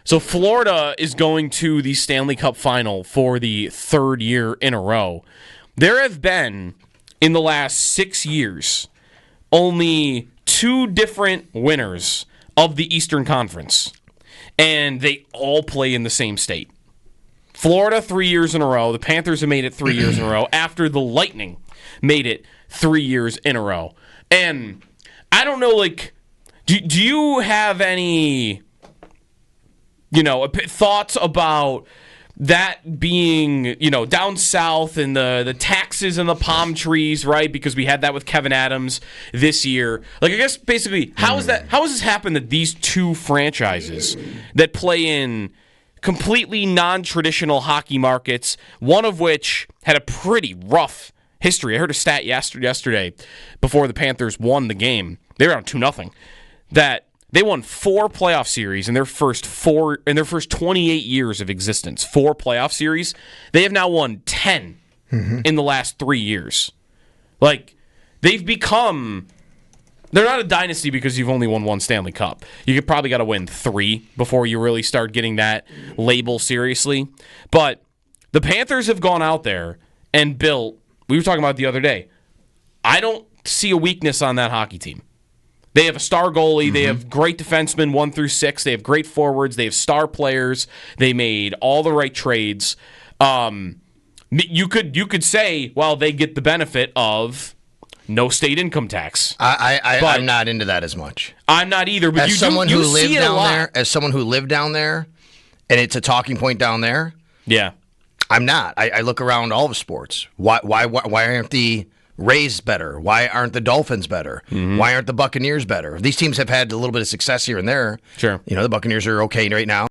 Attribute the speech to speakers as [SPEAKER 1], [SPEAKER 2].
[SPEAKER 1] So Florida is going to the Stanley Cup final for the third year in a row. There have been, in the last 6 years, only 2 different winners of the Eastern Conference, and they all play in the same state. Florida 3 years in a row. The Panthers have made it 3 years in a row after the Lightning made it 3 years in a row. And I don't know, like, do you have any, thoughts about that being, down south and the taxes and the palm trees, right? Because we had that with Kevin Adams this year. Like, I guess basically, how has this happened that these 2 franchises that play in completely non-traditional hockey markets, one of which had a pretty rough history. I heard a stat yesterday before the Panthers won the game. They were down 2-0. That they won 4 playoff series in their first 28 years of existence. 4 playoff series. They have now won 10 in the last 3 years. Like, they've become. They're not a dynasty because you've only won 1 Stanley Cup. You could probably got to win 3 before you really start getting that label seriously. But the Panthers have gone out there and built, we were talking about it the other day, I don't see a weakness on that hockey team. They have a star goalie. They have great defensemen 1 through 6. They have great forwards. They have star players. They made all the right trades. You could say, well, they get the benefit of no state income tax.
[SPEAKER 2] I'm not into that as much.
[SPEAKER 1] I'm not either. But
[SPEAKER 2] as someone who lived down there, and it's a talking point down there.
[SPEAKER 1] Yeah,
[SPEAKER 2] I'm not. I look around all the sports. Why aren't the Rays better? Why aren't the Dolphins better? Why aren't the Buccaneers better? These teams have had a little bit of success here and there.
[SPEAKER 1] Sure.
[SPEAKER 2] The Buccaneers are okay right now.